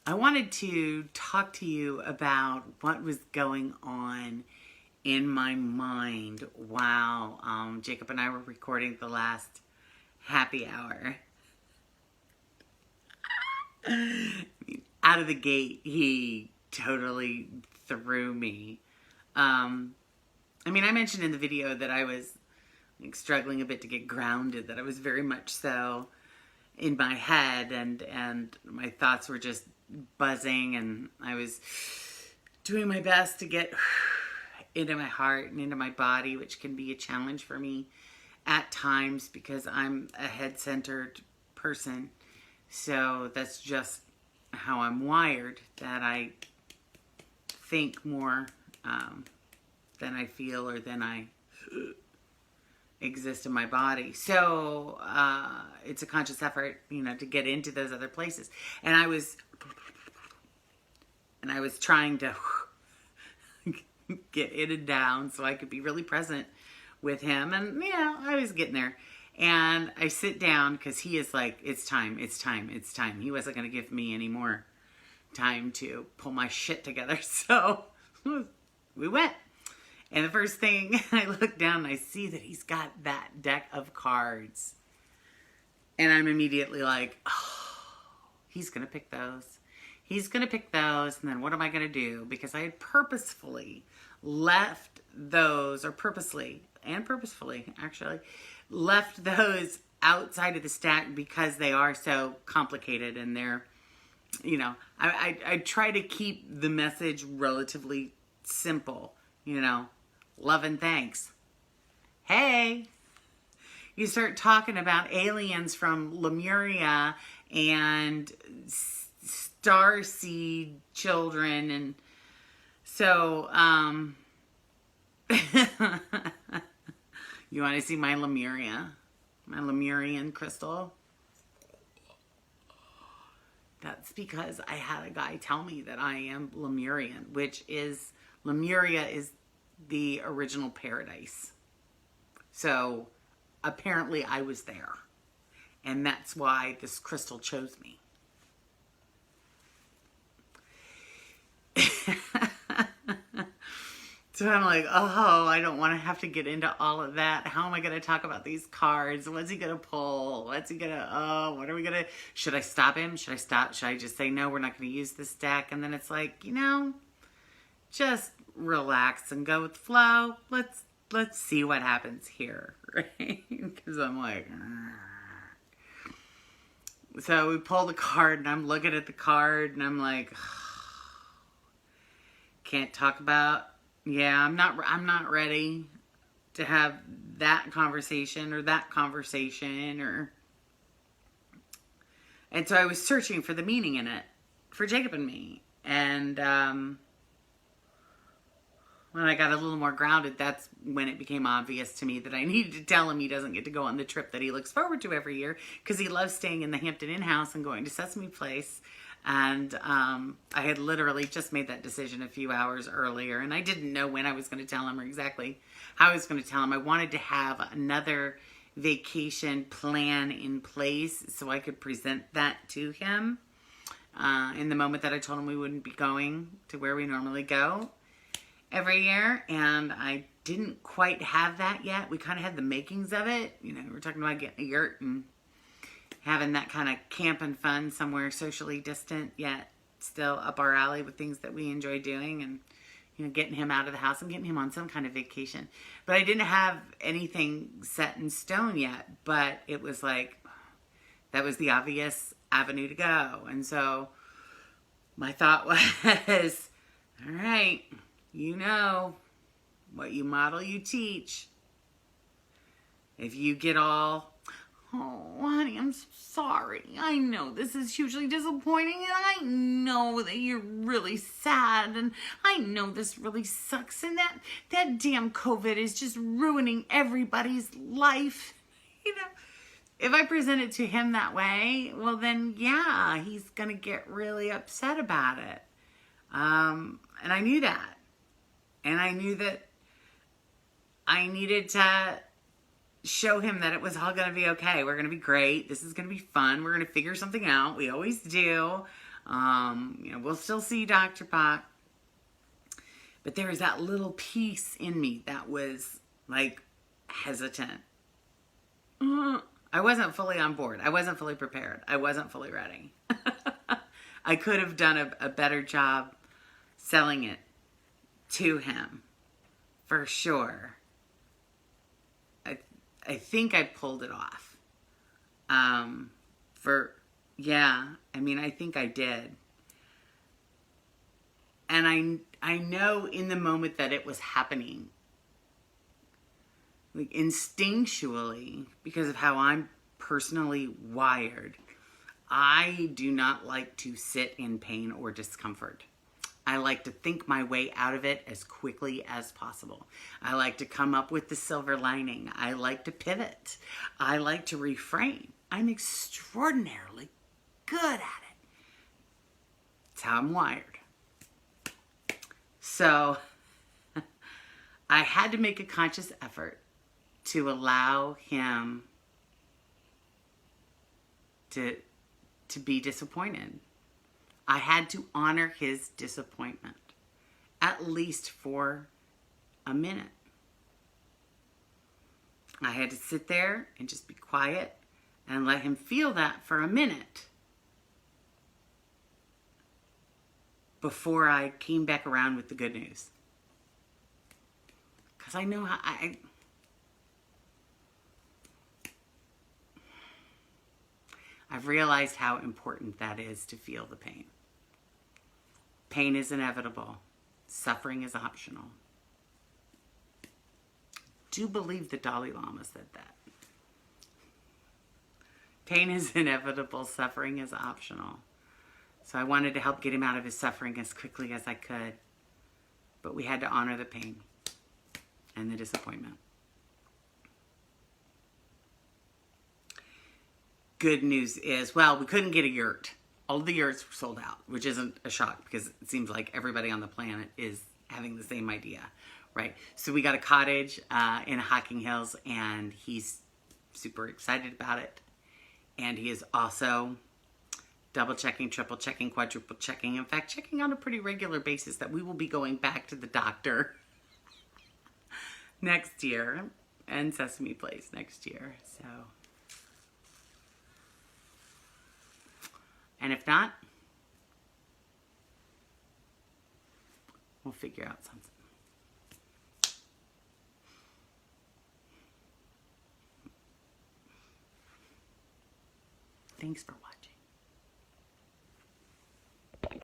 I wanted to talk to you about what was going on in my mind while Jacob and I were recording the last happy hour. Out of the gate, he totally threw me. I mentioned in the video that I was struggling a bit to get grounded, that I was very much so in my head, and my thoughts were just buzzing, and I was doing my best to get into my heart and into my body, which can be a challenge for me at times because I'm a head-centered person. So that's just how I'm wired, that I think more than I feel or than I exist in my body. So it's a conscious effort, to get into those other places. And I was trying to get in and down so I could be really present with him. And, I was getting there. And I sit down because he is like, it's time. He wasn't going to give me any more time to pull my shit together. So we went. And the first thing, I look down and I see that he's got that deck of cards. And I'm immediately like, oh, he's going to pick those. He's going to pick those. And then what am I going to do? Because I had purposefully left those, or purposefully, actually, left those outside of the stack because they are so complicated and they're, I try to keep the message relatively simple, love and thanks. Hey, you start talking about aliens from Lemuria and starseed children, and so you want to see my Lemurian crystal? That's because I had a guy tell me that I am Lemurian, Lemuria is the original paradise. So apparently I was there. And that's why this crystal chose me. So I'm like, oh, I don't want to have to get into all of that. How am I going to talk about these cards? What's he going to pull? What are we going to, should I stop him? Should I just say, no, we're not going to use this deck? And then it's like, just relax and go with the flow. Let's see what happens here, right? Because I'm like, so we pull the card and I'm looking at the card and I'm like, can't talk about, I'm not ready to have that conversation or that conversation and so I was searching for the meaning in it for Jacob and me. And when I got a little more grounded, that's when it became obvious to me that I needed to tell him he doesn't get to go on the trip that he looks forward to every year because he loves staying in the Hampton Inn house and going to Sesame Place. And I had literally just made that decision a few hours earlier, and I didn't know when I was going to tell him or exactly how I was going to tell him. I wanted to have another vacation plan in place so I could present that to him in the moment that I told him we wouldn't be going to where we normally go every year. And I didn't quite have that yet. We kind of had the makings of it. We were talking about getting a yurt and having that kind of camping fun somewhere socially distant, yet still up our alley with things that we enjoy doing, and getting him out of the house and getting him on some kind of vacation. But I didn't have anything set in stone yet, but it was like, that was the obvious avenue to go. And so my thought was, all right, what you model, you teach. If you get all, oh, honey, I'm so sorry. I know this is hugely disappointing, and I know that you're really sad, and I know this really sucks, and that damn COVID is just ruining everybody's life. If I present it to him that way, well then, yeah, he's going to get really upset about it. And I knew that. And I knew that I needed to show him that it was all going to be okay. We're going to be great. This is going to be fun. We're going to figure something out. We always do. We'll still see Dr. Pock. But there was that little piece in me that was like hesitant. I wasn't fully on board. I wasn't fully prepared. I wasn't fully ready. I could have done a better job selling it to him, for sure. I think I pulled it off. I think I did. And I know in the moment that it was happening, like instinctually, because of how I'm personally wired, I do not like to sit in pain or discomfort. I like to think my way out of it as quickly as possible. I like to come up with the silver lining. I like to pivot. I like to reframe. I'm extraordinarily good at it. It's how I'm wired. So I had to make a conscious effort to allow him to be disappointed. I had to honor his disappointment, at least for a minute. I had to sit there and just be quiet and let him feel that for a minute before I came back around with the good news. Because I know how I've realized how important that is to feel the pain. Pain is inevitable. Suffering is optional. Do believe the Dalai Lama said that. Pain is inevitable. Suffering is optional. So I wanted to help get him out of his suffering as quickly as I could. But we had to honor the pain and the disappointment. Good news is, well, we couldn't get a yurt. All of the yurts were sold out, which isn't a shock because it seems like everybody on the planet is having the same idea, right? So we got a cottage in Hocking Hills, and he's super excited about it. And he is also double checking, triple checking, quadruple checking, in fact, checking on a pretty regular basis that we will be going back to the doctor next year and Sesame Place next year. So, and if not, we'll figure out something. Thanks for watching.